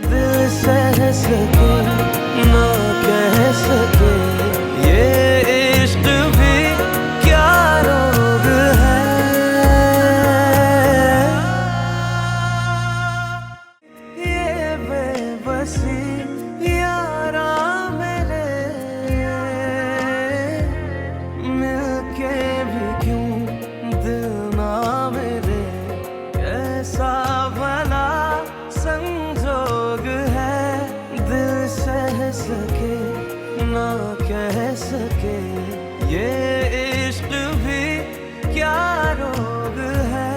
दिल सह सके ना कह सके ये इश्क भी क्या रोग है। ये बेबसी यारा मिले मिलके भी क्यों दिल ना मिले। कैसा भला संजोग है दिल सह सके ना कह सके ये इश्क भी क्या रोग है।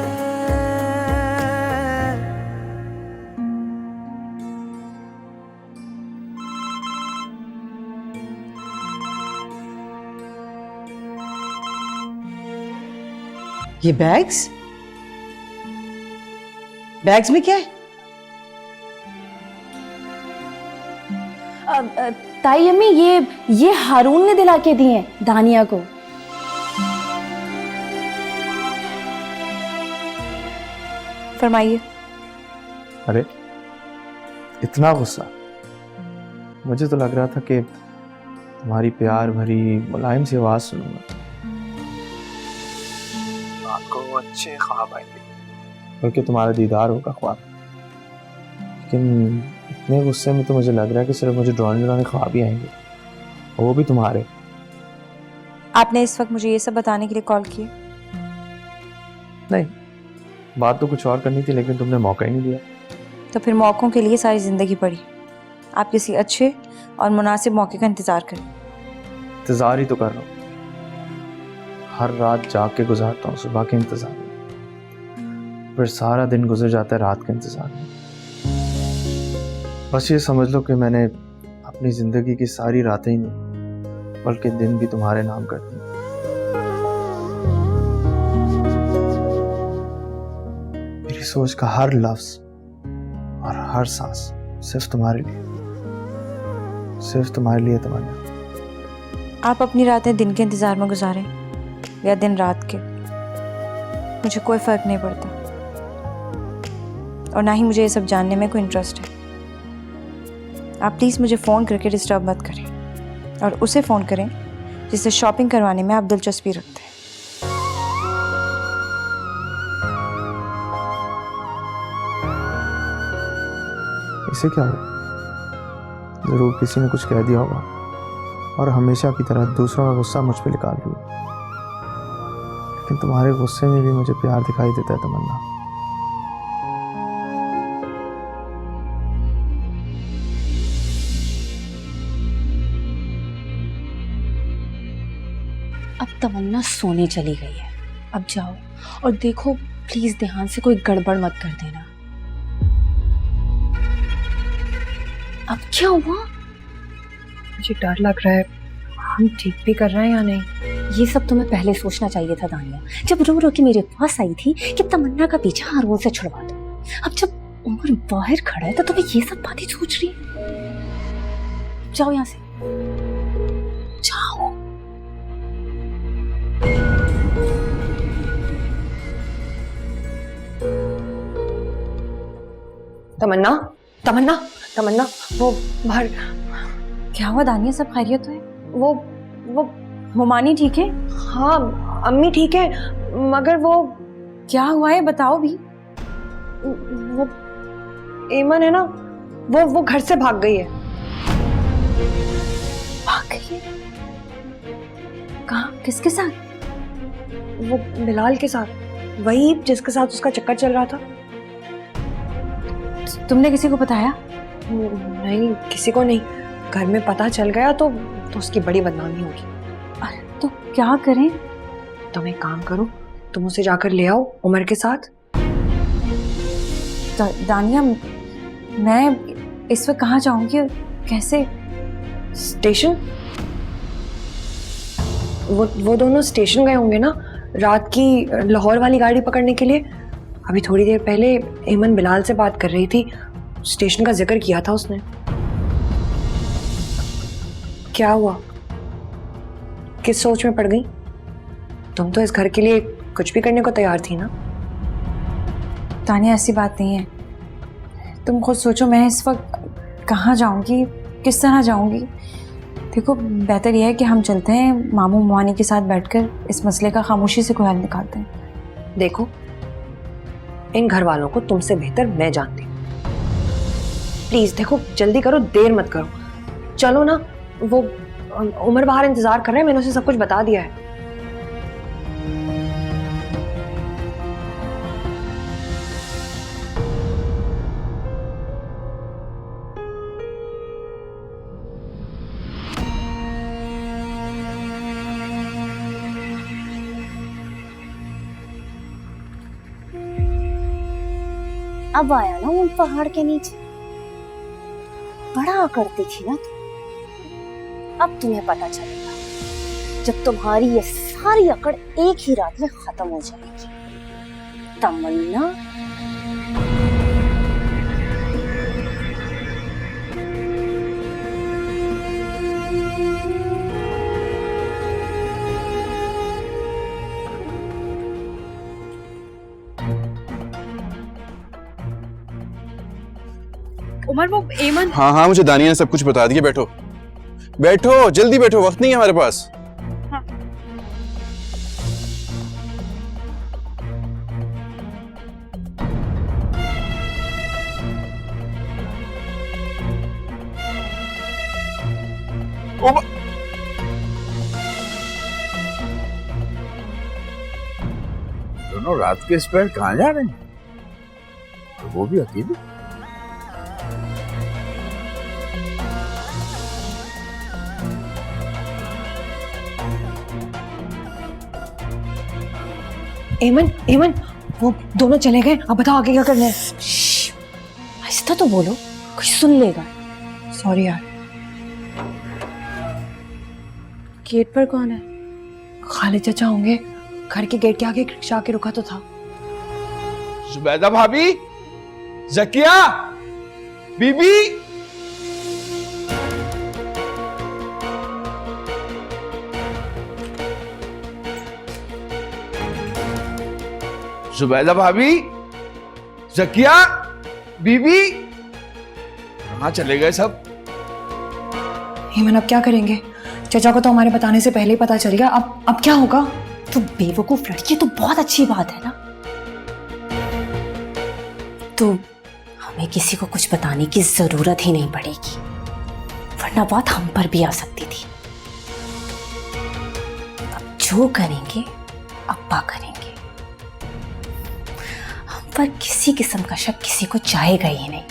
ये बैग्स बैग्स में क्या है? ताई अम्मी ये हारून ने दिला के दिए हैं दानिया को। फरमाइए। अरे इतना गुस्सा, मुझे तो लग रहा था कि तुम्हारी प्यार भरी मुलायम सी आवाज सुनूंगा, रात को अच्छे ख्वाब आएंगे, बल्कि तुम्हारा दीदार होगा ख्वाब। लेकिन इतने गुस्से में तो मुझे लग रहा है कि सिर्फ मुझे ड्राइंग में ख्वाब ही आएंगे, वो भी तुम्हारे। आपने इस वक्त मुझे ये सब बताने के लिए कॉल किया? नहीं, बात तो कुछ और करनी थी, लेकिन तुमने मौका ही नहीं दिया। तो फिर मौक़ों के लिए सारी ज़िंदगी पड़ी। आप किसी अच्छे और मुनासिब मौके का इंतज़ार करें। इंतज़ार ही तो कर रहा हूँ, हर रात जाग के गुजारता हूँ सुबह के इंतज़ार में, फिर सारा दिन गुजर जाता है रात के इंतज़ार में। बस ये समझ लो कि मैंने अपनी ज़िंदगी की सारी रातें ही नहीं बल्कि दिन भी तुम्हारे नाम कर दिए। मेरी सोच का हर लफ्ज़ और हर सांस सिर्फ तुम्हारे लिए, सिर्फ तुम्हारे लिए तमन्ना। आप अपनी रातें दिन के इंतज़ार में गुजारें या दिन रात के, मुझे कोई फ़र्क नहीं पड़ता, और ना ही मुझे ये सब जानने में कोई इंटरेस्ट है। आप प्लीज़ मुझे फ़ोन करके डिस्टर्ब मत करें, और उसे फ़ोन करें जिससे शॉपिंग करवाने में आप दिलचस्पी रखते हैं। इसे क्या हो, ज़रूर किसी ने कुछ कह दिया होगा और हमेशा की तरह दूसरों का गुस्सा मुझ पे निकाल रही है। लेकिन तुम्हारे गुस्से में भी मुझे प्यार दिखाई देता है तमन्ना। अब तमन्ना सोने चली गई है, अब जाओ और देखो प्लीज ध्यान से कोई गड़बड़ मत कर देना। अब क्या हुआ? मुझे डर लग रहा है, हम ठीक भी कर रहे हैं या नहीं। ये सब तुम्हें पहले सोचना चाहिए था दानिया, जब रो रो के मेरे पास आई थी कि तमन्ना का पीछा हारून से छुड़वा दो। अब जब उमर बाहर खड़ा है तो तुम्हें ये सब बातें सोच रही है। जाओ यहाँ से, जाओ। तमन्ना, तमन्ना, तमन्ना, वो बाहर। क्या हुआ दानिया, सब खैरियत तो है? वो हुमानी ठीक है? हाँ, अम्मी ठीक है, मगर वो क्या हुआ है बताओ भी। वो एमन है ना, वो घर से भाग गई है। भाग गई है? कहाँ, किसके साथ? वो बिलाल के साथ, वही जिसके साथ उसका चक्कर चल रहा था। तुमने किसी को बताया? नहीं, किसी को नहीं। घर में पता चल गया तो उसकी बड़ी बदनामी होगी। अरे तो क्या करें? तुम एक काम करो, तुम उसे जाकर ले आओ उमर के साथ। दानिया, मैं इस वक्त कहाँ जाऊंगी और कैसे? स्टेशन? वो दोनों स्टेशन गए होंगे ना, रात की लाहौर वाली गाड़ी पकड़ने के लिए। अभी थोड़ी देर पहले एमन बिलाल से बात कर रही थी, स्टेशन का जिक्र किया था उसने। क्या हुआ, किस सोच में पड़ गई? तुम तो इस घर के लिए कुछ भी करने को तैयार थी ना। तानिया ऐसी बात नहीं है, तुम खुद सोचो मैं इस वक्त कहाँ जाऊंगी, किस तरह जाऊंगी। देखो बेहतर यह है कि हम चलते हैं, मामू मानी के साथ बैठकर इस मसले का खामोशी से कोई हल निकालते हैं। देखो इन घर वालों को तुमसे बेहतर मैं जानती हूँ। प्लीज देखो जल्दी करो, देर मत करो, चलो ना। वो उमर बाहर इंतजार कर रहे हैं, मैंने उसे सब कुछ बता दिया है। अब आया ना उन पहाड़ के नीचे, बड़ा करती थी ना तुम। अब तुम्हें पता चलेगा जब तुम्हारी ये सारी अकड़ एक ही रात में खत्म हो जाएगी। तमन्ना उमर वो एमन। हाँ हाँ मुझे दानिया ने सब कुछ बता दिया। बैठो बैठो जल्दी बैठो, वक्त नहीं है हमारे पास। हाँ। दोनों रात के इस पैर कहाँ जा रहे हैं? तो वो भी अकेले। एमन एमन वो दोनों चले गए, अब बताओ आगे क्या करना है। आहिस्ता तो बोलो, कोई सुन लेगा। सॉरी यार। गेट पर कौन है? खालिद चाचा होंगे, घर के गेट के आगे रिक्शा आके रुका तो था। जुबैदा भाभी, जकिया बीबी, जुबैदा भाभी, जकिया बीबी, कहाँ चले गए सब? एमन अब क्या करेंगे? चाचा को तो हमारे बताने से पहले ही पता चल गया। अब क्या होगा? तो बेवकूफ लड़की तो बहुत अच्छी बात है ना। तो हमें किसी को कुछ बताने की जरूरत ही नहीं पड़ेगी, वरना बात हम पर भी आ सकती थी। अब जो करेंगे अब्बा करेंगे, हम पर किसी किस्म का शक किसी को जाएगा ही नहीं।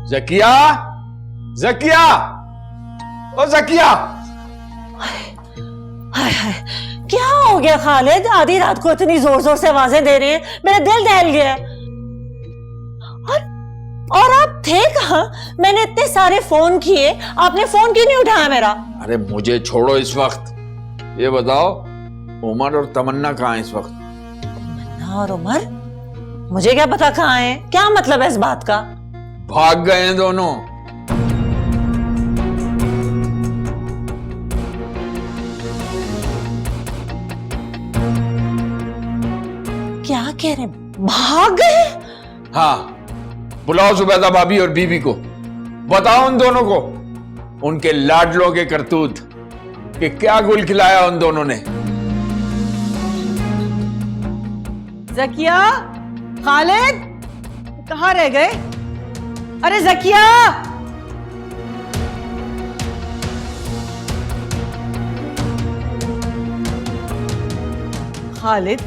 जकिया, जकिया, ओ जकिया। हाय हाय, क्या हो गया खालिद? आधी रात को इतनी जोर जोर से आवाजें दे रही है, मेरा दिल दहल गया। और आप थे कहाँ? मैंने इतने सारे फोन किए, आपने फोन क्यों नहीं उठाया मेरा? अरे मुझे छोड़ो इस वक्त, ये बताओ उमर और तमन्ना कहाँ हैं इस वक्त? तमन्ना और उमर? मुझे क्या पता कहाँ है, क्या मतलब है इस बात का? भाग गए हैं दोनों। क्या कह रहे हैं? भाग गए? हाँ, बुलाओ जुबैदा भाभी और बीबी को, बताओ उन दोनों को उनके लाडलों के करतूत कि क्या गुल खिलाया उन दोनों ने। जकिया, खालिद, कहाँ रह गए? अरे जकिया! खालिद,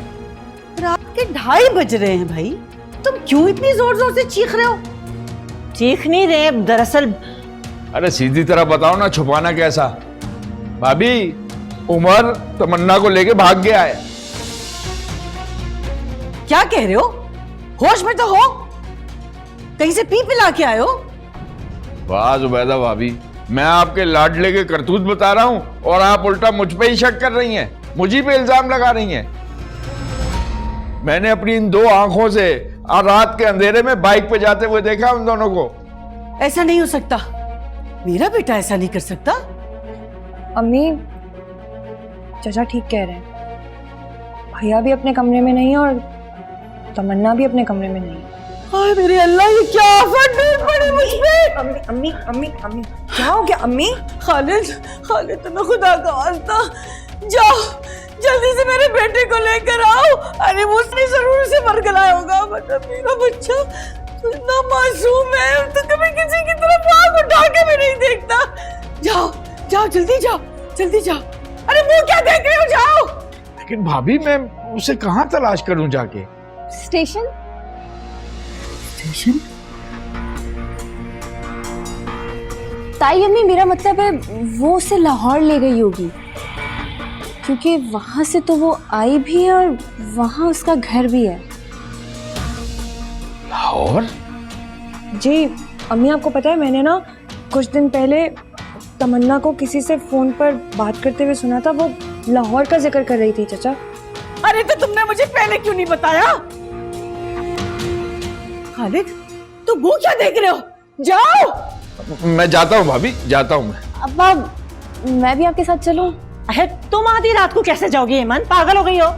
रात के 2:30 बज रहे हैं भाई, तुम क्यों इतनी जोर जोर से चीख रहे हो? चीख नहीं रहे दरअसल। अरे सीधी तरह बताओ ना, छुपाना कैसा? भाभी, उमर तमन्ना को लेके भाग गया है। क्या कह रहे हो? होश में तो हो? कहीं से पी पिला के आए हो? वाह जुबैदा भाभी, मैं आपके लाडले के करतूत बता रहा हूं और आप उल्टा मुझ पे ही शक कर रही हैं, मुझी पे इल्जाम लगा रही हैं। मैंने अपनी इन दो आंखों से आज रात के अंधेरे में बाइक पे जाते हुए देखा उन दोनों को। ऐसा नहीं हो सकता, मेरा बेटा ऐसा नहीं कर सकता। अम्मी, चाचा ठीक कह रहे हैं। भैया भी अपने कमरे में नहीं है और तमन्ना भी अपने कमरे में नहीं है। हाय मेरे अल्लाह, ये क्या आफत टूट पड़ी मुझ पे। अम्मी अम्मी अम्मी अम्मी क्या हो गया अम्मी? खालिद, खालिद तुम्हें खुदा का वास्ता, जाओ जल्दी से मेरे बेटे को लेकर आओ। अरे वो उसने जरूर से मर गया होगा, मतलब मेरा बच्चा तो इतना मासूम है, तो कभी किसी की तरफ आंख उठा के भी नहीं देखता। जाओ जाओ जल्दी जाओ, जल्दी जाओ। अरे वो क्या देख रहे हो, जाओ। लेकिन भाभी मैं उसे कहाँ तलाश करूं जाके? Station station? ताई अम्मी, मेरा मतलब है वो उसे लाहौर ले गई होगी, क्योंकि वहां से तो वो आई भी है और वहां उसका घर भी है। लाहौर? जी अम्मी, आपको पता है मैंने ना कुछ दिन पहले तमन्ना को किसी से फोन पर बात करते हुए सुना था, वो लाहौर का जिक्र कर रही थी चाचा। अरे तो तुमने मुझे पहले क्यों नहीं बताया? खालिद, तुम वो क्या देख रहे हो, जाओ। मैं जाता हूँ भाभी, जाता हूँ मैं। अब्बा, मैं भी आपके साथ चलूं? अरे तुम आधी रात को कैसे जाओगी हेमंत, पागल हो गई हो?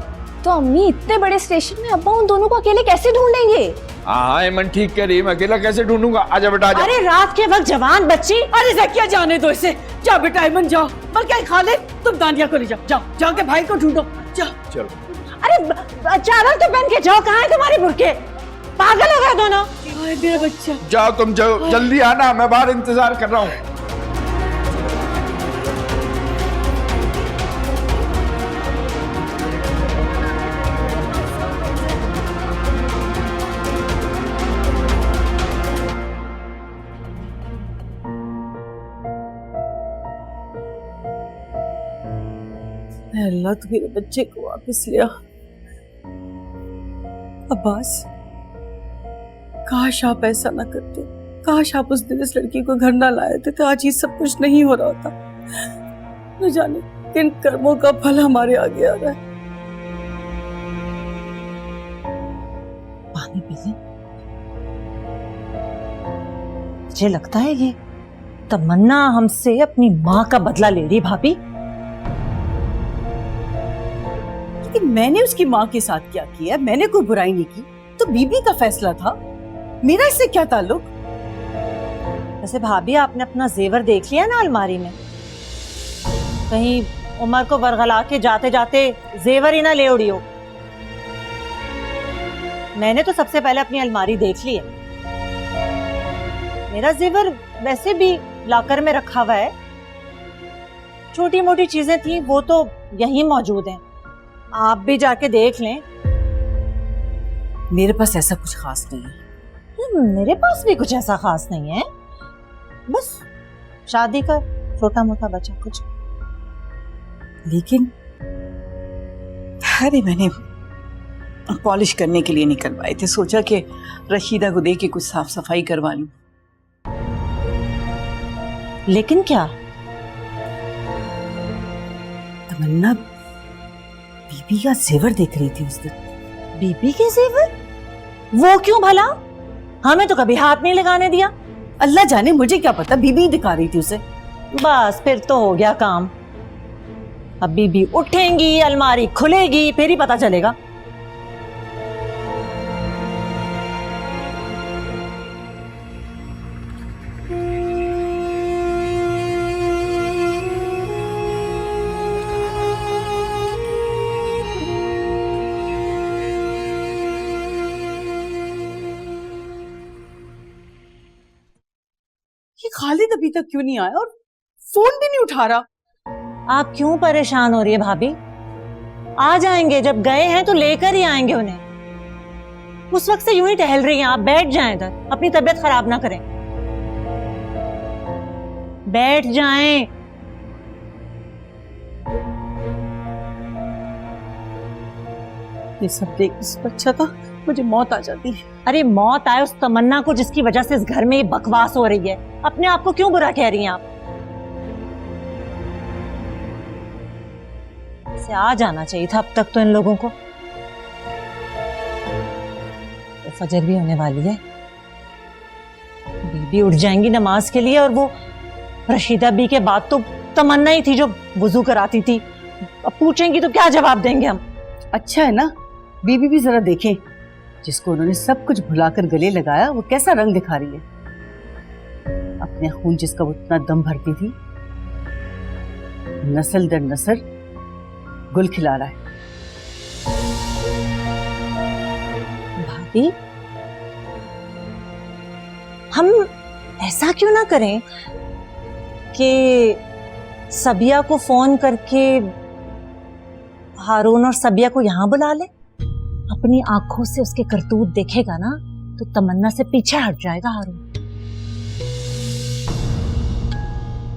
तो अम्मी, इतने बड़े स्टेशन में अब्बा उन दोनों को अकेले कैसे ढूंढेंगे? हाँ मन ठीक कह रही है, मैं अकेला कैसे ढूंढूंगा? आजा बेटा आजा। अरे रात के वक्त जवान बच्ची, अरे जकिया जाने दो इसे। जाओ बेटा हेमंत जाओ, बल्कि खालिद तुम दानिया को ले जाओ, जाओ जाके भाई को ढूंढो, जाओ। चलो। अरे चादर तो पहन के जाओ, कहाँ है तुम्हारे बुरके? पागल हो गए दोनों। मेरा बच्चा, जाओ तुम, जाओ जल्दी आना, मैं बाहर इंतजार कर रहा हूँ। अल्लाह तू मेरे बच्चे को वापस लिया। अब्बास, काश आप ऐसा ना करते, काश आप उस दिन इस लड़की को घर ना लाए थे, तो आज ये सब कुछ नहीं हो रहा होता। न जाने किन कर्मों का फल हमारे आगे आ रहा है। पानी पी ले। मुझे लगता है ये तमन्ना हमसे अपनी माँ का बदला ले रही। भाभी, लेकिन मैंने उसकी माँ के साथ क्या किया? मैंने कोई बुराई नहीं की, तो बीबी का फैसला था, मेरा इससे क्या ताल्लुक? वैसे भाभी, आपने अपना जेवर देख लिया ना अलमारी में? कहीं उमर को बरगला के जाते जाते जेवर ही ना ले उड़ी हो। मैंने तो सबसे पहले अपनी अलमारी देख ली है। मेरा जेवर वैसे भी लॉकर में रखा हुआ है। छोटी मोटी चीजें थी वो तो यहीं मौजूद हैं, आप भी जाके देख लें। मेरे पास ऐसा कुछ खास नहीं है। मेरे पास भी कुछ ऐसा खास नहीं है, बस शादी का छोटा मोटा बचा कुछ। लेकिन अरे मैंने पॉलिश करने के लिए निकलवाए थे, सोचा कि रशीदा को दे के कुछ साफ सफाई करवा लूं। लेकिन क्या? तमन्ना बीबी का जेवर देख रही थी उस दिन। बीबी के जेवर? वो क्यों भला? हमें तो कभी हाथ नहीं लगाने दिया। अल्लाह जाने, मुझे क्या पता, बीबी दिखा रही थी उसे। बस फिर तो हो गया काम। अब बीबी उठेंगी, अलमारी खुलेगी, फिर ही पता चलेगा। ये खालिद अभी तक क्यों नहीं आया और फोन भी नहीं उठा रहा? आप क्यों परेशान हो रही है भाभी? आ जाएंगे, जब गए हैं तो लेकर ही आएंगे उन्हें। उस वक्त से यूं ही टहल रही हैं आप, बैठ जाएं इधर, अपनी तबीयत खराब ना करें। बैठ जाएं। ये सब देख अच्छा था, मुझे मौत आ जाती है। अरे मौत आए उस तमन्ना को जिसकी वजह से इस घर में ये बकवास हो रही है। अपने आप को क्यों बुरा कह रही हैं आप? इसे आ जाना चाहिए था अब तक तो इन लोगों को। फजर भी होने वाली है। बीबी उठ जाएंगी नमाज के लिए, और वो रशीदा बी के बाद तो तमन्ना ही थी जो वुजू कराती थी। अब पूछेंगी तो क्या जवाब देंगे हम? अच्छा है ना, बीबी भी जरा देखें, जिसको उन्होंने सब कुछ भुलाकर गले लगाया वो कैसा रंग दिखा रही है। अपने खून जिसका वो इतना दम भरती थी, नस्ल दर नस्ल गुल खिला रहा है। भाभी, हम ऐसा क्यों ना करें कि सबिया को फोन करके हारून और सबिया को यहां बुला ले। अपनी आंखों से उसके करतूत देखेगा ना तो तमन्ना से पीछे हट जाएगा हारून।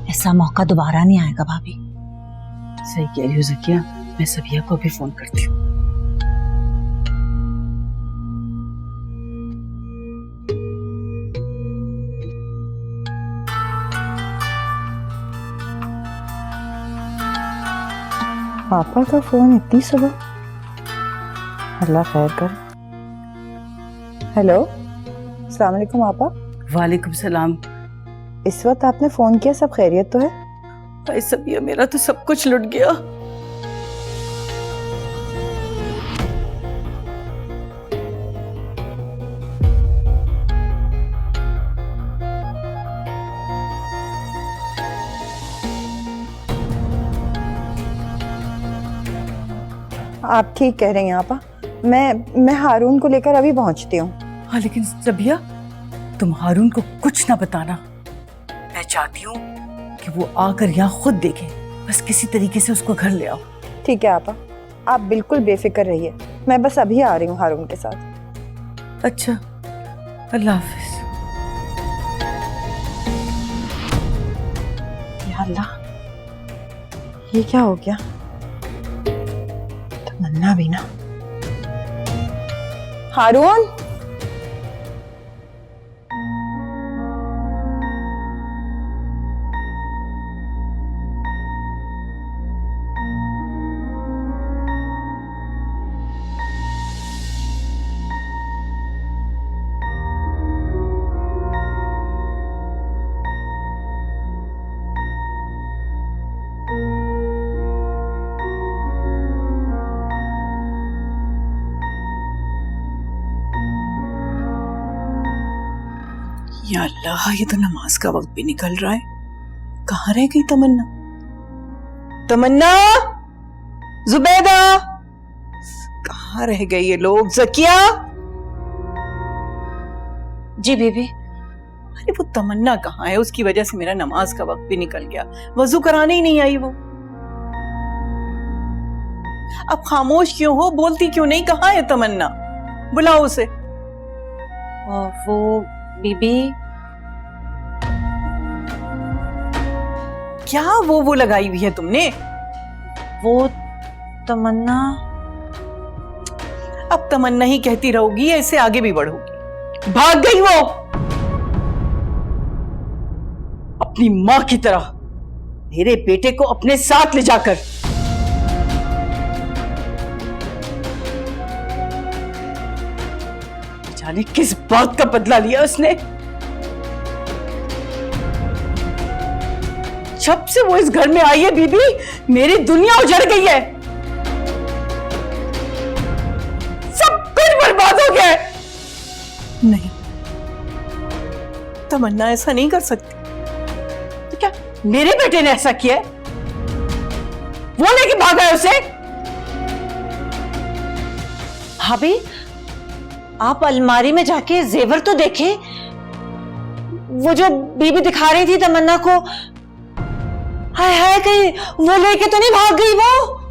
ऐसा मौका दोबारा नहीं आएगा भाभी। सही कह रही हो ज़किया, मैं सबिया को भी फोन करती हूँ। पापा का फोन इतनी सुबह? अल्लाह खैर कर। हेलो, अस्सलाम वालेकुम आपा। वालेकुम सलाम। इस वक्त आपने फोन किया, सब खैरियत तो है? भाई सबिया, मेरा तो सब कुछ लुट गया। आप ठीक कह रही हैं आपा। मैं हारून को लेकर अभी पहुंचती हूँ। हाँ, लेकिन सबिया, तुम हारून को कुछ ना बताना। मैं चाहती हूँ कि वो आकर यहाँ खुद देखे, बस किसी तरीके से उसको घर ले आओ। ठीक है आपा, आप बिल्कुल बेफिक्र रहिए, मैं बस अभी आ रही हूँ हारून के साथ। अच्छा, अल्लाह हाफिज। या अल्लाह, ये क्या हो गया? तमन्ना भी ना। हारून, या अल्लाह, ये तो नमाज का वक्त भी निकल रहा है। कहाँ रह गई तमन्ना? तमन्ना, जुबैदा, कहाँ रह गए ये लोग? ज़किया। जी बीबी। अरे वो तमन्ना कहाँ है? उसकी वजह से मेरा नमाज का वक्त भी निकल गया। वजू कराने ही नहीं आई वो। अब खामोश क्यों हो? बोलती क्यों नहीं? कहाँ है तमन्ना? बुलाओ उसे। वो बीबी। क्या वो लगाई हुई है तुमने? वो तमन्ना। अब तमन्ना ही कहती रहोगी, ऐसे आगे भी बढ़ोगी? भाग गई वो अपनी मां की तरह, मेरे बेटे को अपने साथ ले जाकर। जाने किस बात का बदला लिया उसने। जब से वो इस घर में आई है बीबी, मेरी दुनिया उजड़ गई है। सब कुछ बर्बाद हो गया है। नहीं, तमन्ना ऐसा नहीं कर सकती। तो क्या मेरे बेटे ने ऐसा किया है? वो लेके भागा है उसे? भाभी, आप अलमारी में जाके जेवर तो देखें। वो जो बीबी दिखा रही थी तमन्ना को, हाय हाय, कहीं वो लेके तो नहीं भाग गई वो?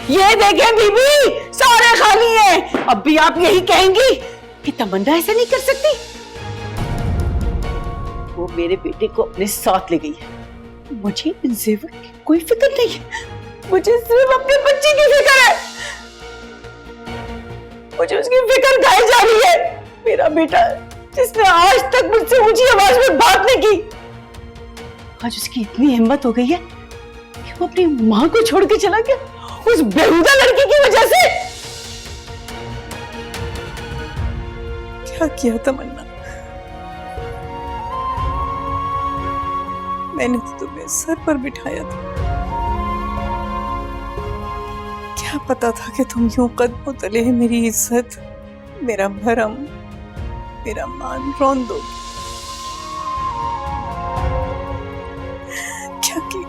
ये देखें बीबी, सारे खाली हैं। अब भी आप यही कहेंगी कि तमन्ना ऐसा नहीं कर सकती? वो मेरे बेटे को अपने साथ ले गई है, मुझे जेवर की कोई फिक्र नहीं है, मुझे सिर्फ अपने बच्चे की फिक्र है। मुझे उसकी फिक्र खाई जा रही है। मेरा बेटा जिसने आज तक मुझसे ऊंची आवाज में बात नहीं की, आज उसकी इतनी हिम्मत हो गई है कि वो अपनी मां को छोड़ के चला गया उस बेहुदा लड़की की वजह से। क्या किया तमन्ना, मैंने तो तुम्हें सर पर बिठाया था। क्या पता था कि तुम यूं कदमों तले मेरी इज्जत, मेरा भरम, मेरा मान रौंद दोगी। क्या किया?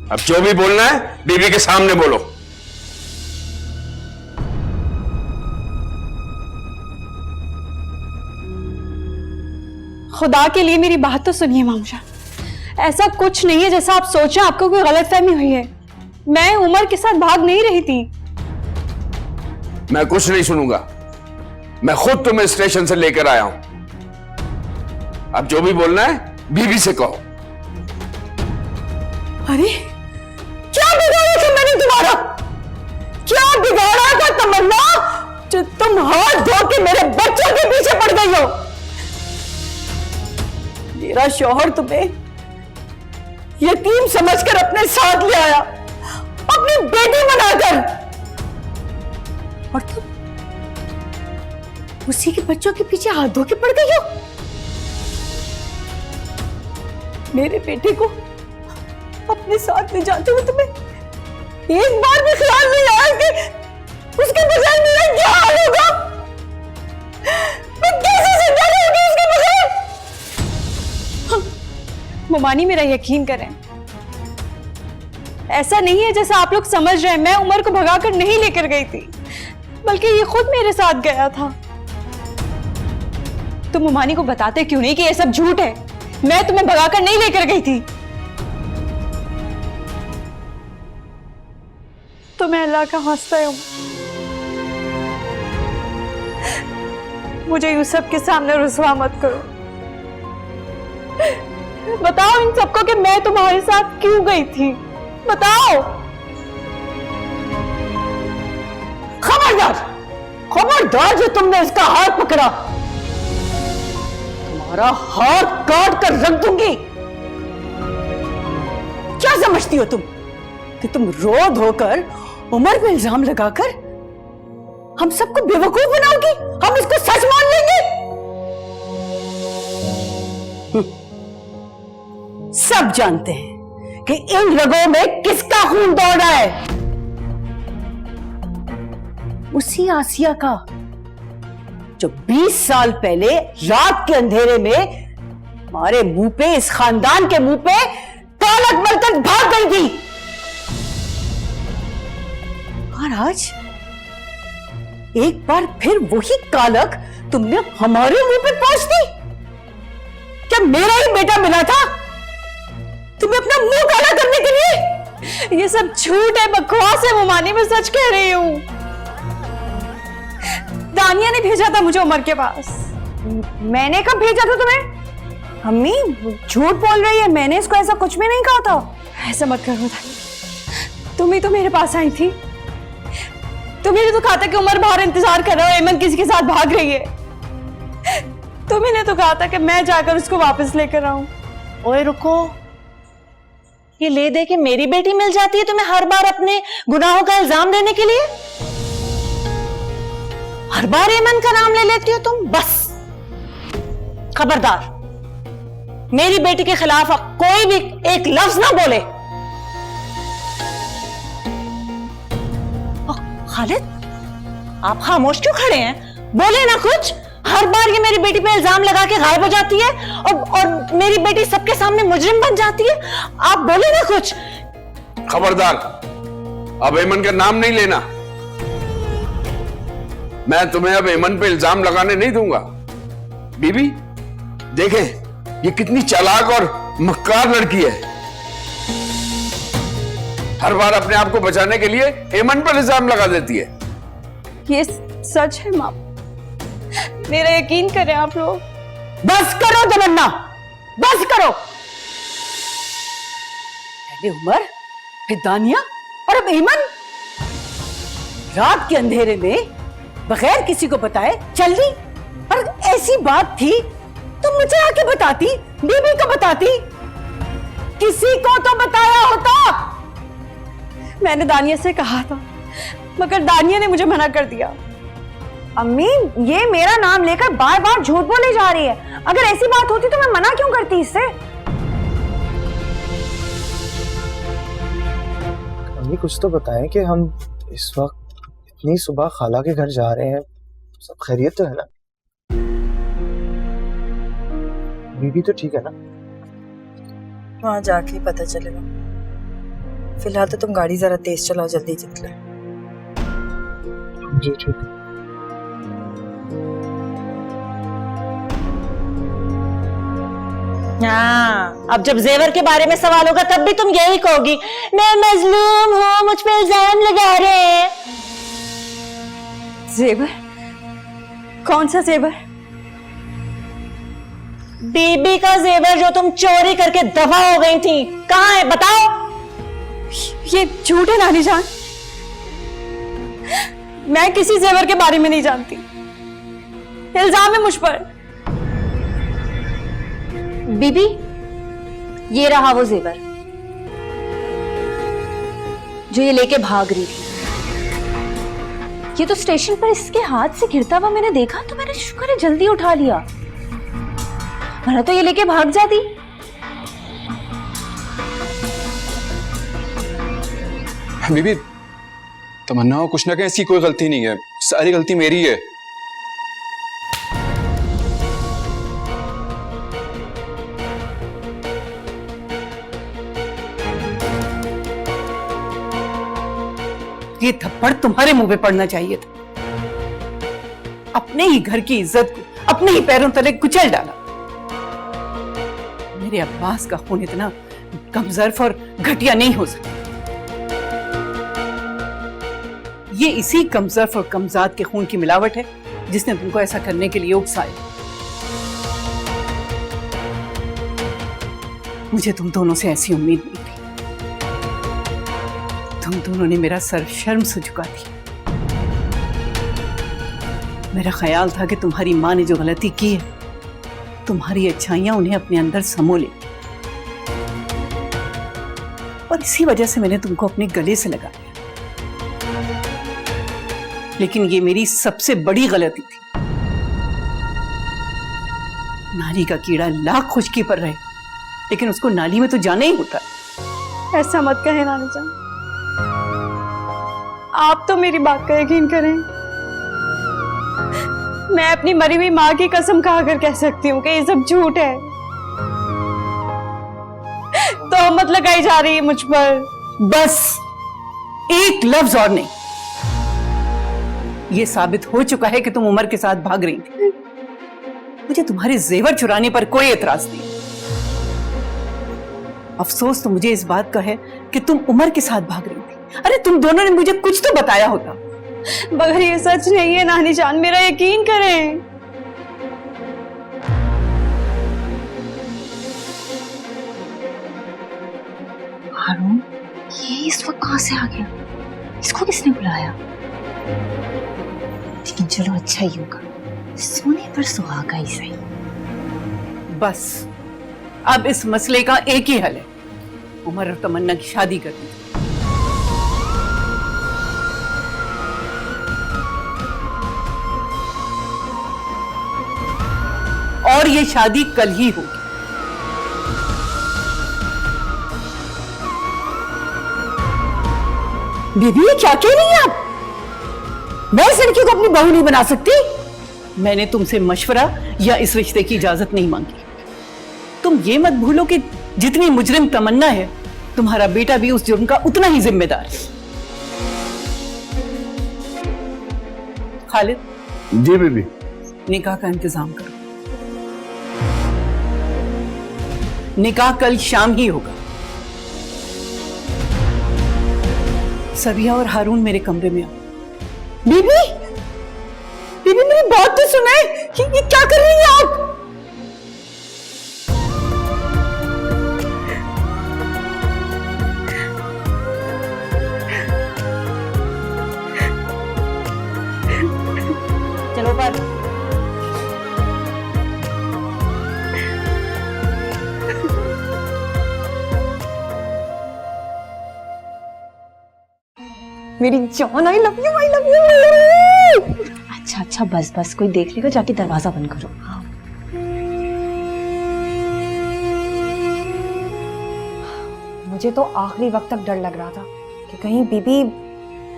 अब जो भी बोलना है बीबी के सामने बोलो। खुदा के लिए मेरी बात तो सुनिए मामूजा, ऐसा कुछ नहीं है जैसा आप सोच रहे हैं। आपको कोई गलतफहमी हुई है। मैं उमर के साथ भाग नहीं रही थी। मैं कुछ नहीं सुनूंगा, मैं खुद तुम्हें स्टेशन से लेकर आया हूं। अब जो भी बोलना है बीबी से कहो। अरे क्या बिगाड़ा था मैंने तुम्हारा? क्या बिगाड़ा था तमन्ना जो तुम हाथ धो के मेरे बच्चों के पीछे पड़ गई हो? मेरा शौहर तुम्हें यतीम समझकर अपने साथ ले आया, अपनी बेटी बनाकर, और तुम उसी के बच्चों के पीछे हाथ धो के पड़ गई हो। मेरे बेटे को अपने साथ ले जाते हुए तुम्हें एक बार भी ख्याल नहीं आया कि उसके बगैर मेरा क्या हाल होगा? मैं कैसे जिंदा रहूंगी उसके बगैर? मुमानी मेरा यकीन करें, ऐसा नहीं है जैसा आप लोग समझ रहे हैं। मैं उमर को भगाकर नहीं लेकर गई थी, बल्कि ये खुद मेरे साथ गया था। तो मुमानी को बताते क्यों नहीं कि ये सब झूठ है? मैं तुम्हें भगाकर नहीं लेकर गई थी। तो मैं अल्लाह का वास्ता हूं, मुझे यूसुफ के सामने रुसवा मत करो। बताओ इन सबको कि मैं तुम्हारे साथ क्यों गई थी, बताओ। खबरदार, खबरदार जो तुमने इसका हाथ पकड़ा, तुम्हारा हाथ काट कर रख दूंगी। क्या समझती हो तुम कि तुम रो धोकर उमर पे इल्जाम लगाकर हम सबको बेवकूफ बनाओगी? हम इसको सच मान लेंगे? सब जानते हैं कि इन रगों में किसका खून दौड़ रहा है। उसी आसिया का जो 20 साल पहले रात के अंधेरे में हमारे मुंह पे, इस खानदान के मुंह पे कालक मलकर भाग गई थी। और आज एक बार फिर वही कालक तुमने हमारे मुंह पे पोंछ दी। क्या मेरा ही बेटा मिला था तुम्हें अपना मुंह काला करने के लिए? ये सब झूठ है, बकवास है मुमानी, मैं सच कह रही हूं। दानिया ने भेजा था मुझे उमर के पास। मैंने कब भेजा था तुम्हें? अम्मी झूठ बोल रही है, मैंने इसको ऐसा कुछ भी नहीं कहा था। ऐसा मत करो दानिया, तुम ही तो मेरे पास आई थी। तुम्हें तो कहा था कि उमर बाहर इंतजार कर रहा है, एमन किसी के साथ भाग रही है। तुम्ही ने तो कहा था कि मैं जाकर उसको वापस लेकर आऊं। ओए रुको, ये ले दे के मेरी बेटी मिल जाती है तुम्हें हर बार अपने गुनाहों का इल्जाम देने के लिए। हर बार एमन का नाम ले लेती हो तुम। बस खबरदार, मेरी बेटी के खिलाफ कोई भी एक लफ्ज ना बोले। खालिद, आप खामोश क्यों खड़े हैं? बोले ना कुछ। हर बार ये मेरी बेटी पे इल्जाम लगा के गायब हो जाती है और मेरी बेटी सबके सामने मुजरिम बन जाती है। आप बोले ना कुछ। खबरदार, अब एमन का नाम नहीं लेना। मैं तुम्हें अब एमन पे इल्जाम लगाने नहीं दूंगा। बीबी, देखें ये कितनी चालाक और मक्कार लड़की है। हर बार अपने आप को बचाने के लिए हेमंत पर इल्जाम लगा देती है। ये सच है माँ, मेरा यकीन करें आप लोग। बस करो तमन्ना, बस करो। पहले उमर, फिर दानिया और अब ईमन। रात के अंधेरे में बगैर किसी को बताए चल दी। और ऐसी बात थी तो मुझे आके बताती, बीबी को बताती, किसी को तो बताया होता। मैंने दानिया से कहा था, मगर दानिया ने मुझे मना कर दिया। अम्मी, ये मेरा नाम लेकर बार बार झूठ बोले जा रही है। अगर ऐसी बात होती तो मैं मना क्यों करती इससे? अम्मी कुछ तो बताएं कि हम इस वक्त इतनी सुबह खाला के घर जा रहे हैं, सब खैरियत तो है ना? बीबी तो ठीक है ना? वहां जाके ही पता चलेगा। फिलहाल तो तुम गाड़ी जरा तेज चलाओ, जल्दी निकले। जी ठीक है। हाँ, अब जब जेवर के बारे में सवाल होगा तब भी तुम यही कहोगी, मैं मजलूम हूँ, मुझ पे इल्जाम लगा रहे हैं। जेवर? कौन सा जेवर? बीबी का जेवर जो तुम चोरी करके दफा हो गई थी, कहाँ है बताओ? ये झूठ है नानी जान, मैं किसी जेवर के बारे में नहीं जानती। इल्जाम है मुझ पर। बीबी, ये रहा वो जेवर जो ये लेके भाग रही थी। ये तो स्टेशन पर इसके हाथ से गिरता हुआ मैंने देखा तो मैंने शुक्र है जल्दी उठा लिया, वरना तो ये लेके भाग जाती। बीबी, तमन्ना को कुछ ना कहें, इसकी कोई गलती नहीं है, सारी गलती मेरी है। ये थप्पड़ तुम्हारे मुंह पे पड़ना चाहिए था। अपने ही घर की इज्जत को अपने ही पैरों तले कुचल डाला। मेरे अब्बास का खून इतना कमजोर और घटिया नहीं हो सकता। ये इसी कमजोर और कमजात के खून की मिलावट है जिसने तुमको ऐसा करने के लिए उकसाया। मुझे तुम दोनों से ऐसी उम्मीद नहीं थी। तुम दोनों ने मेरा सर शर्म से झुका दिया। मेरा ख्याल था कि तुम्हारी माँ ने जो गलती की है, तुम्हारी अच्छाइयां उन्हें अपने अंदर समो ले, और इसी वजह से मैंने तुमको अपने गले से लगा लिया। लेकिन ये मेरी सबसे बड़ी गलती थी। नाली का कीड़ा लाख खुशकी पर रहे, लेकिन उसको नाली में तो जाना ही होता। ऐसा मत कहे नानी जान, आप तो मेरी बात का यकीन करें। मैं अपनी मरी हुई माँ की कसम खाकर कह सकती हूँ कि ये सब झूठ है। तो मत लगाई जा रही है मुझ पर। बस एक लफ्ज और नहीं। ये साबित हो चुका है कि तुम उमर के साथ भाग रही थी। मुझे तुम्हारे जेवर चुराने पर कोई एतराज नहीं। अफसोस तो मुझे इस बात का है कि तुम उमर के साथ भाग रही थी। अरे तुम दोनों ने मुझे कुछ तो बताया होता। मगर ये सच नहीं है नानी जान, मेरा यकीन करें। हारून, ये इस वक्त कहां से आ गया? इसको किसने बुलाया? लेकिन चलो अच्छा ही होगा, सोने पर सुहागा ही सही। बस अब इस मसले का एक ही हल है, उमर और तमन्ना की शादी कर दी। और ये शादी कल ही होगी। बीबी, ये क्या कह रही हैं आप? मैं इस लड़की को अपनी बहू नहीं बना सकती। मैंने तुमसे मशवरा या इस रिश्ते की इजाजत नहीं मांगी। तुम ये मत भूलो कि जितनी मुजरिम तमन्ना है, तुम्हारा बेटा भी उस जुर्म का उतना ही जिम्मेदार है। खालिद। जी बीबी। निकाह का इंतजाम करो। निकाह कल शाम ही होगा। सबिया और हारून मेरे कमरे में आओ। बीबी, बीबी मेरी बात तो सुने, ये क्या कर रही हैं आप? चलो पर मेरी जान, I love you, I love you. अच्छा अच्छा, बस बस, कोई देख लेगा, जाके दरवाजा बंद करो। मुझे तो आखिरी वक्त तक डर लग रहा था कि कहीं बीबी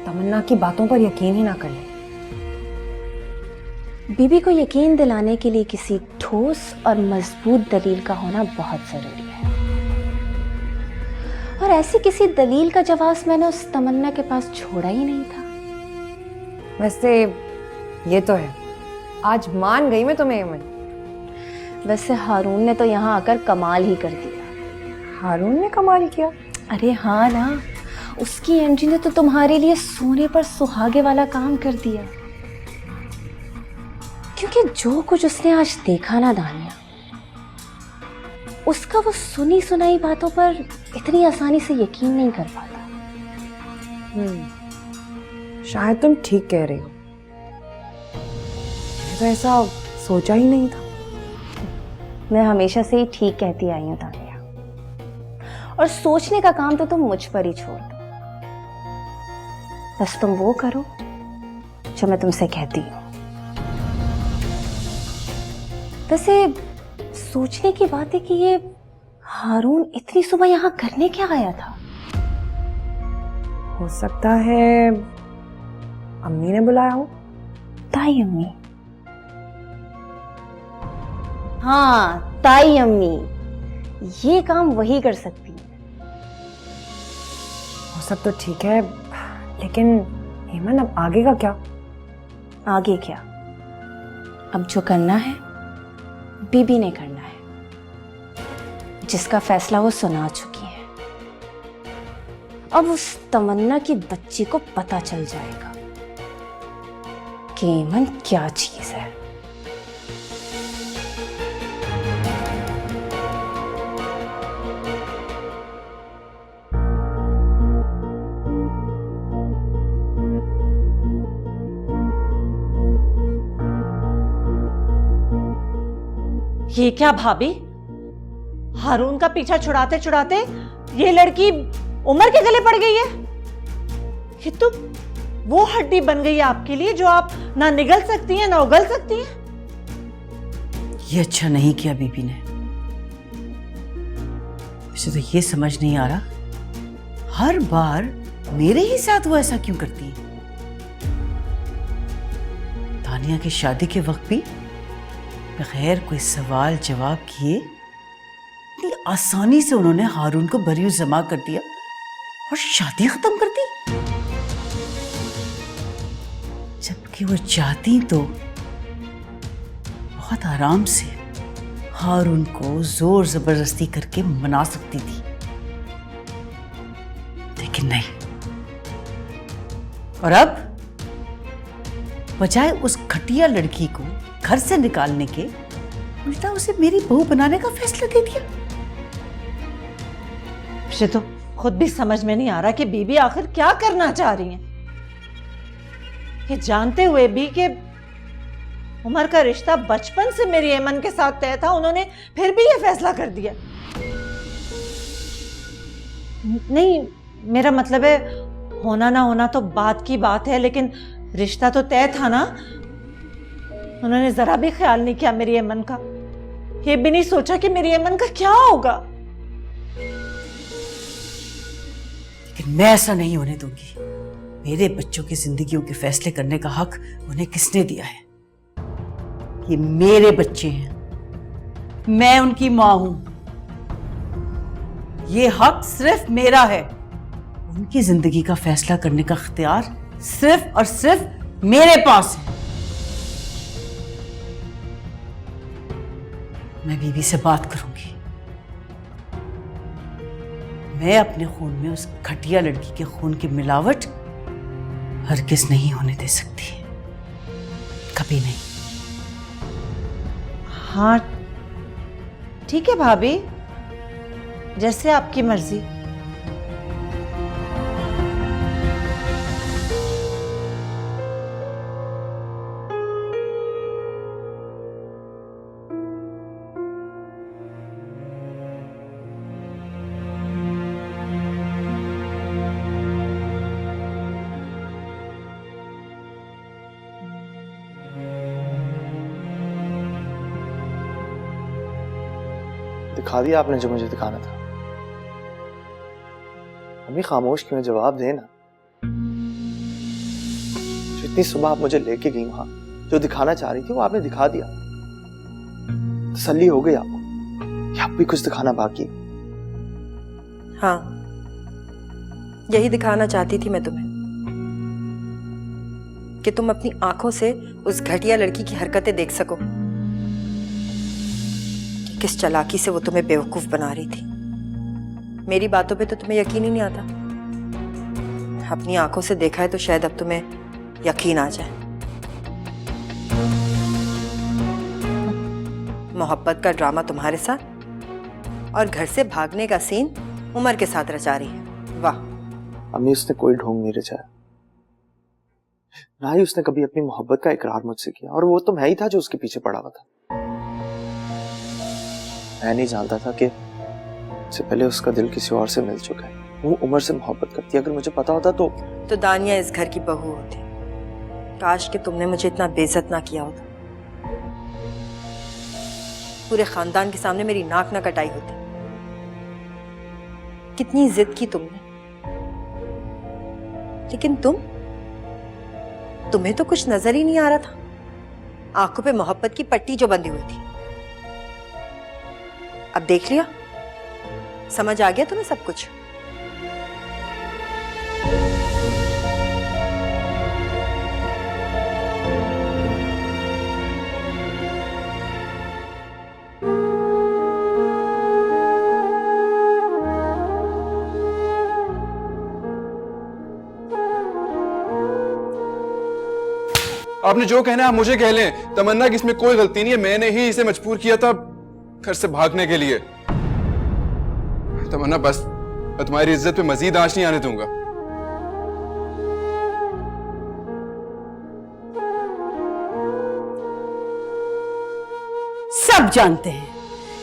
तमन्ना की बातों पर यकीन ही ना कर ले। बीबी को यकीन दिलाने के लिए किसी ठोस और मजबूत दलील का होना बहुत जरूरी है, और ऐसी किसी दलील का जवाब मैंने उस तमन्ना के पास छोड़ा ही नहीं था। वैसे ये तो है, आज मान गई मैं तुम्हें एमन। वैसे हारून ने तो यहाँ आकर कमाल ही कर दिया। हारून ने कमाल किया? अरे हाँ ना, उसकी एंट्री ने तो तुम्हारे लिए सोने पर सुहागे वाला काम कर दिया। क्योंकि जो कुछ उसने आज देखा ना दानिया, उसका वो सुनी सुनाई बातों पर इतनी आसानी से यकीन नहीं कर पाता। शायद तुम ठीक कह रही हो, मैं तो ऐसा सोचा ही नहीं था। मैं हमेशा से ही ठीक कहती आई हूं दानिया, और सोचने का काम तो तुम मुझ पर ही छोड़ दो। बस तुम वो करो जो मैं तुमसे कहती हूँ। वैसे सोचने की बात है कि ये हारून इतनी सुबह यहाँ करने क्या आया था? हो सकता है अम्मी ने बुलाया हो। ताई अम्मी? हाँ, ताई अम्मी, ये काम वही कर सकती है। वो सब तो ठीक है, लेकिन हेमन अब आगे का क्या? आगे क्या? अब जो करना है बीबी ने करना है, जिसका फैसला वो सुना चुकी है। अब उस तमन्ना की बच्ची को पता चल जाएगा कि हेमन क्या चीज है। ये क्या भाभी, हारून का पीछा छुड़ाते छुड़ाते ये लड़की उमर के गले पड़ गई है। ये तो वो हड्डी बन गई है आपके लिए जो आप ना निगल सकती हैं ना उगल सकती हैं। ये अच्छा नहीं किया बीबी ने। मुझे तो ये समझ नहीं आ रहा, हर बार मेरे ही साथ वो ऐसा क्यों करती है। तानिया की शादी के वक्त भी बगैर कोई सवाल जवाब किए इतनी आसानी से उन्होंने हारून को बरियो जमा कर दिया और शादी खत्म कर दी। जबकि वो चाहती तो बहुत आराम से हारून को जोर जबरदस्ती करके मना सकती थी, लेकिन नहीं। और अब बजाय उस घटिया लड़की को घर से निकालने के उल्टा उसे मेरी बहू बनाने का फैसला दे दिया। मुझे तो खुद भी समझ में नहीं आ रहा कि बीबी आखिर क्या करना चाह रही हैं। ये जानते हुए भी कि उमर का रिश्ता बचपन से मेरी ऐमन के साथ तय था, उन्होंने फिर भी ये फैसला कर दिया। नहीं, मेरा मतलब है होना ना होना तो बात की बात है, लेकिन रिश्ता तो तय था ना। उन्होंने जरा भी ख्याल नहीं किया मेरी ऐमन का, ये भी नहीं सोचा कि मेरी ऐमन का क्या होगा। लेकिन मैं ऐसा नहीं होने दूंगी। मेरे बच्चों की जिंदगियों के फैसले करने का हक उन्हें किसने दिया है? ये मेरे बच्चे हैं, मैं उनकी मां हूं। ये हक सिर्फ मेरा है। उनकी जिंदगी का फैसला करने का इख्तियार सिर्फ और सिर्फ मेरे पास है। मैं बीबी से बात करूंगी, मैं अपने खून में उस घटिया लड़की के खून की मिलावट हरगिज नहीं होने दे सकती, कभी नहीं। हाँ ठीक है भाभी, जैसे आपकी मर्जी। दिखा दिया आपने जो मुझे दिखाना था। अभी खामोश क्यों, जवाब देना। जो इतनी सुबह आप मुझे लेके गई वहां, जो दिखाना चाह रही थी वो आपने दिखा दिया। तसल्ली हो गई आपको कि अब भी कुछ दिखाना बाकी। हाँ, यही दिखाना चाहती थी मैं तुम्हें कि तुम अपनी आंखों से उस घटिया लड़की की हरकतें देख सको, कि किस चालाकी से वो तुम्हें बेवकूफ बना रही थी। मेरी बातों पे तो तुम्हें यकीन ही नहीं आता। अपनी आंखों से देखा है तो शायद अब तुम्हें यकीन आ जाए। मोहब्बत का ड्रामा तुम्हारे साथ और घर से भागने का सीन उमर के साथ रचा रही है। वाह अम्मी, उसने कोई ढोंग नहीं रचाया, ना ही उसने कभी अपनी मोहब्बत का इकरार मुझसे किया, और वो तो मैं ही था जो उसके पीछे पड़ा हुआ था। मैं नहीं जानता था कि इससे पहले उसका दिल किसी और से मिल चुका है। वो उमर से मोहब्बत करती है। अगर मुझे पता होता तो दानिया इस घर की बहू होती। काश कि तुमने मुझे इतना बेइज्जत ना किया होता, पूरे खानदान के सामने मेरी नाक ना कटाई होती। कितनी जिद की तुमने, लेकिन तुम्हें तो कुछ नजर ही नहीं आ रहा था। आंखों पे मोहब्बत की पट्टी जो बंधी हुई थी। अब देख लिया, समझ आ गया तुम्हें सब कुछ। आपने जो कहना है आप मुझे कह लें। तमन्ना की इसमें कोई गलती नहीं है, मैंने ही इसे मजबूर किया था घर से भागने के लिए। तमन्ना बस, मैं तुम्हारी इज्जत पे मजीद आंच नहीं आने दूंगा। सब जानते हैं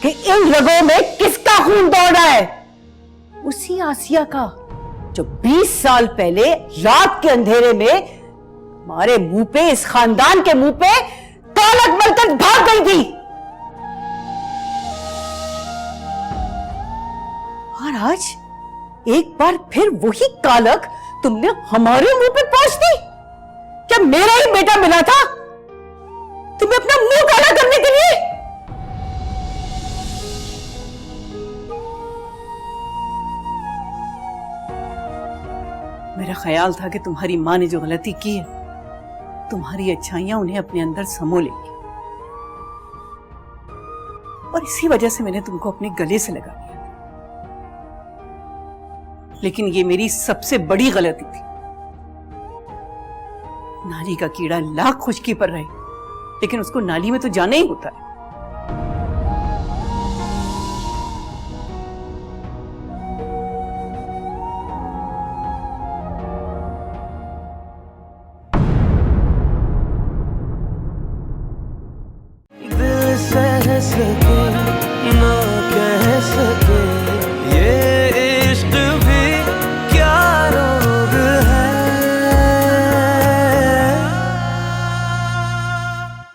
कि इन रगों में किसका खून दौड़ रहा है। उसी आसिया का जो 20 साल पहले रात के अंधेरे में हमारे मुंह पे, इस खानदान के मुंह पे कालक मलकर भाग गई थी। और आज एक बार फिर वही कालक तुमने हमारे मुंह पे पोंछ दी। क्या मेरा ही बेटा मिला था तुम्हें अपना मुंह काला करने के लिए? मेरा ख्याल था कि तुम्हारी मां ने जो गलती की है, तुम्हारी अच्छाइयां उन्हें अपने अंदर समो लेंगी, और इसी वजह से मैंने तुमको अपने गले से लगा लिया। लेकिन ये मेरी सबसे बड़ी गलती थी। नाली का कीड़ा लाख खुशकी पर रहे, लेकिन उसको नाली में तो जाना ही होता है।